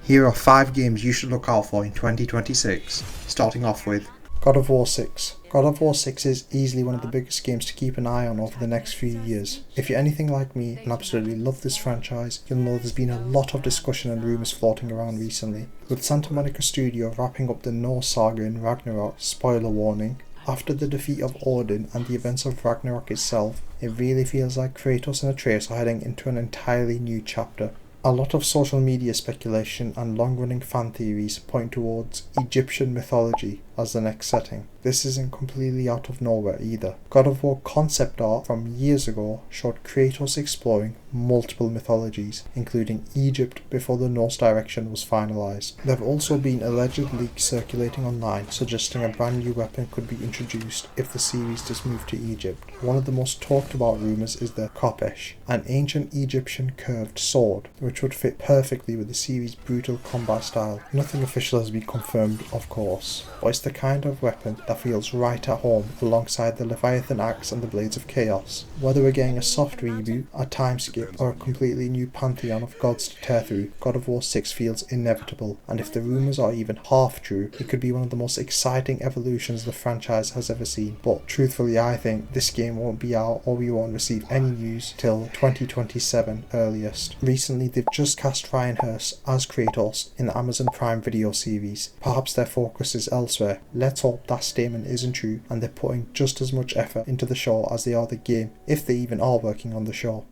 Here are 5 games you should look out for in 2026, starting off with God of War 6. God of War 6 is easily one of the biggest games to keep an eye on over the next few years. If you're anything like me and absolutely love this franchise, you'll know there's been a lot of discussion and rumours floating around recently. With Santa Monica Studio wrapping up the Norse saga in Ragnarok, spoiler warning, after the defeat of Odin and the events of Ragnarok itself, it really feels like Kratos and Atreus are heading into an entirely new chapter. A lot of social media speculation and long-running fan theories point towards Egyptian mythology as the next setting. This isn't completely out of nowhere either. God of War concept art from years ago showed Kratos exploring multiple mythologies, including Egypt before the Norse direction was finalised. There have also been alleged leaks circulating online suggesting a brand new weapon could be introduced if the series does move to Egypt. One of the most talked about rumours is the Khopesh, an ancient Egyptian curved sword, which would fit perfectly with the series' brutal combat style. Nothing official has been confirmed, of course, but it's the kind of weapon that feels right at home alongside the Leviathan axe and the Blades of Chaos. Whether we're getting a soft reboot, a time skip, or a completely new pantheon of gods to tear through, God of War 6 feels inevitable, and if the rumours are even half true, it could be one of the most exciting evolutions the franchise has ever seen. But truthfully, I think this game won't be out, or we won't receive any news till 2027 earliest. Recently, they've just cast Ryan Hurst as Kratos in the Amazon Prime Video series. Perhaps their focus is elsewhere. Let's hope that statement isn't true and they're putting just as much effort into the show as they are the game, if they even are working on the show.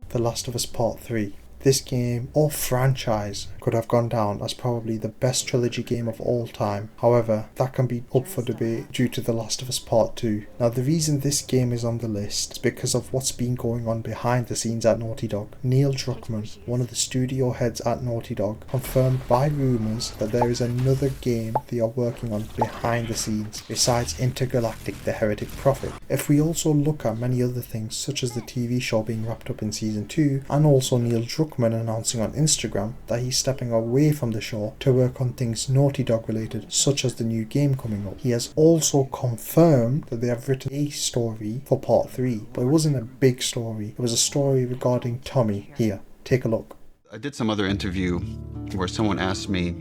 The Last of Us Part 3. This game, or franchise, could have gone down as probably the best trilogy game of all time. However, that can be up for debate due to The Last of Us Part 2. Now, the reason this game is on the list is because of what's been going on behind the scenes at Naughty Dog. Neil Druckmann, one of the studio heads at Naughty Dog, confirmed by rumours that there is another game they are working on behind the scenes, besides Intergalactic: The Heretic Prophet. If we also look at many other things, such as the TV show being wrapped up in Season 2, and also Neil Druckmann announcing on Instagram that he's stepping away from the show to work on things Naughty Dog related, such as the new game coming up. He has also confirmed that they have written a story for Part 3, but it wasn't a big story. It was a story regarding Tommy. Here, take a look. I did some other interview where someone asked me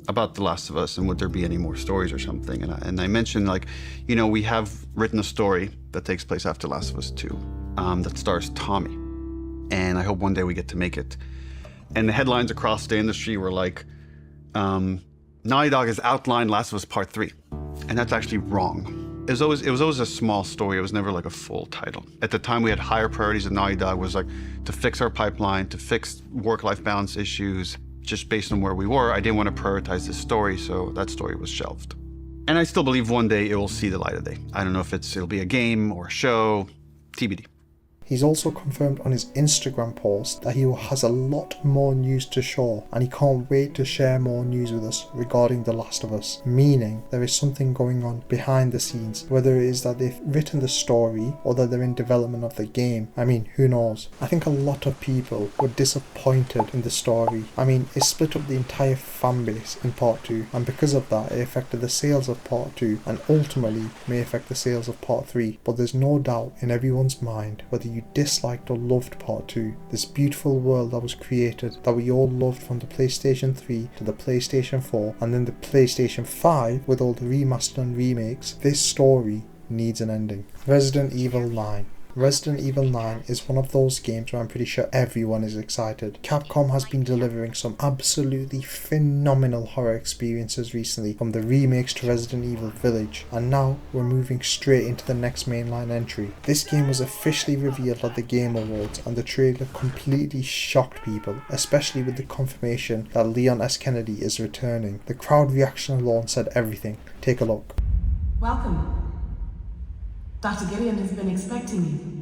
about The Last of Us and would there be any more stories or something, and I mentioned, like, you know, we have written a story that takes place after Last of Us 2 that stars Tommy. And I hope one day we get to make it. And the headlines across the industry were like, Naughty Dog has outlined Last of Us Part 3. And that's actually wrong. It was always a small story. It was never like a full title. At the time, we had higher priorities at Naughty Dog, was like to fix our pipeline, to fix work-life balance issues. Just based on where we were, I didn't want to prioritize this story, so that story was shelved. And I still believe one day it will see the light of day. I don't know if it'll be a game or a show, TBD. He's also confirmed on his Instagram post that he has a lot more news to show and he can't wait to share more news with us regarding The Last of Us, meaning there is something going on behind the scenes, whether it is that they've written the story or that they're in development of the game. I mean, who knows? I think a lot of people were disappointed in the story. I mean, it split up the entire fanbase in Part 2, and because of that it affected the sales of Part 2 and ultimately may affect the sales of Part 3, but there's no doubt in everyone's mind whether you disliked or loved Part 2, this beautiful world that was created, that we all loved from the PlayStation 3 to the PlayStation 4 and then the PlayStation 5 with all the remastered and remakes, this story needs an ending. Resident Evil 9. Resident Evil 9 is one of those games where I'm pretty sure everyone is excited. Capcom has been delivering some absolutely phenomenal horror experiences recently, from the remakes to Resident Evil Village, and now we're moving straight into the next mainline entry. This game was officially revealed at the Game Awards and the trailer completely shocked people, especially with the confirmation that Leon S. Kennedy is returning. The crowd reaction alone said everything. Take a look. Welcome. Dr. Gideon has been expecting you.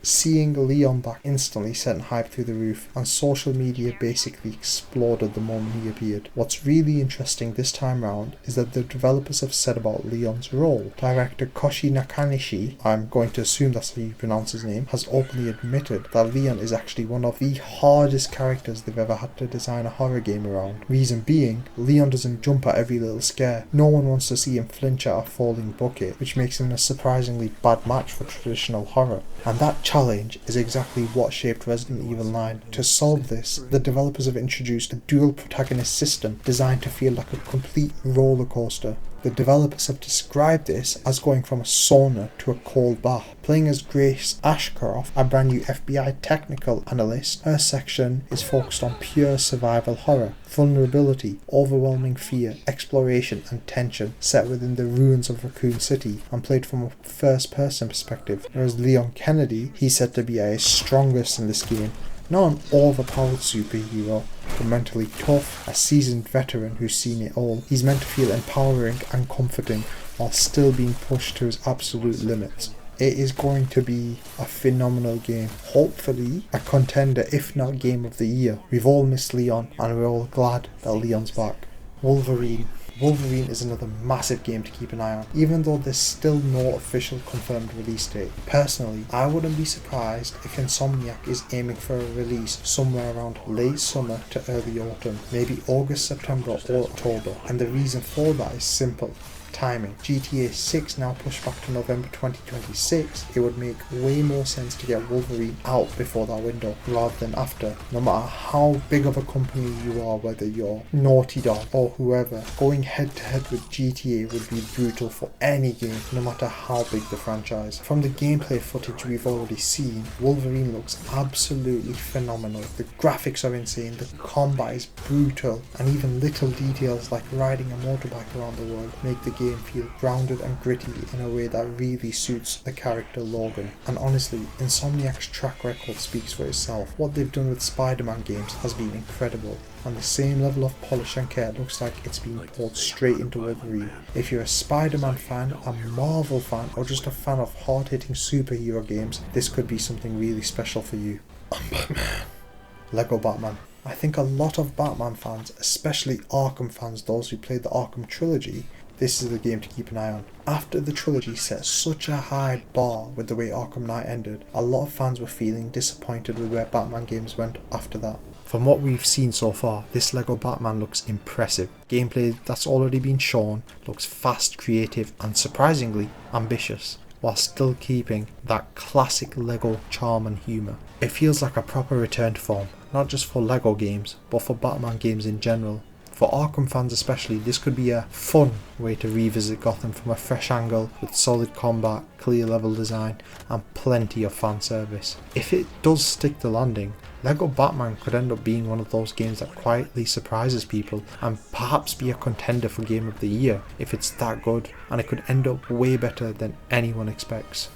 Seeing Leon back instantly sent hype through the roof, and social media basically exploded the moment he appeared. What's really interesting this time round is that the developers have said about Leon's role. Director Koshi Nakanishi, I'm going to assume that's how you pronounce his name, has openly admitted that Leon is actually one of the hardest characters they've ever had to design a horror game around. Reason being, Leon doesn't jump at every little scare. No one wants to see him flinch at a falling bucket, which makes him a surprisingly bad match for traditional horror. And that challenge is exactly what shaped Resident Evil 9. To solve this, the developers have introduced a dual protagonist system designed to feel like a complete roller coaster. The developers have described this as going from a sauna to a cold bath. Playing as Grace Ashcroft, a brand new FBI technical analyst, her section is focused on pure survival horror, vulnerability, overwhelming fear, exploration and tension, set within the ruins of Raccoon City and played from a first-person perspective, whereas Leon Kennedy, he's said to be at his strongest in this game. Not an overpowered superhero, but mentally tough, a seasoned veteran who's seen it all. He's meant to feel empowering and comforting while still being pushed to his absolute limits. It is going to be a phenomenal game, hopefully a contender if not game of the year. We've all missed Leon and we're all glad that Leon's back. Wolverine is another massive game to keep an eye on, even though there's still no official confirmed release date. Personally, I wouldn't be surprised if Insomniac is aiming for a release somewhere around late summer to early autumn, maybe August, September or October, and the reason for that is simple. Timing. GTA 6 now pushed back to November 2026, it would make way more sense to get Wolverine out before that window rather than after. No matter how big of a company you are, whether you're Naughty Dog or whoever, going head to head with GTA would be brutal for any game, no matter how big the franchise. From the gameplay footage we've already seen, Wolverine looks absolutely phenomenal. The graphics are insane, the combat is brutal, and even little details like riding a motorbike around the world make the game feel grounded and gritty in a way that really suits the character Logan. And honestly, Insomniac's track record speaks for itself. What they've done with Spider-Man games has been incredible, and the same level of polish and care looks like it's been poured straight into Wolverine. If you're a Spider-Man fan, a Marvel fan, or just a fan of hard-hitting superhero games, this could be something really special for you. Batman. Lego Batman. I think a lot of Batman fans, especially Arkham fans, those who played the Arkham trilogy, this is the game to keep an eye on. After the trilogy set such a high bar with the way Arkham Knight ended, a lot of fans were feeling disappointed with where Batman games went after that. From what we've seen so far, this Lego Batman looks impressive. Gameplay that's already been shown looks fast, creative and surprisingly ambitious, while still keeping that classic Lego charm and humour. It feels like a proper return to form, not just for Lego games, but for Batman games in general. For Arkham fans especially, this could be a fun way to revisit Gotham from a fresh angle with solid combat, clear level design and plenty of fan service. If it does stick the landing, Lego Batman could end up being one of those games that quietly surprises people and perhaps be a contender for Game of the Year if it's that good, and it could end up way better than anyone expects.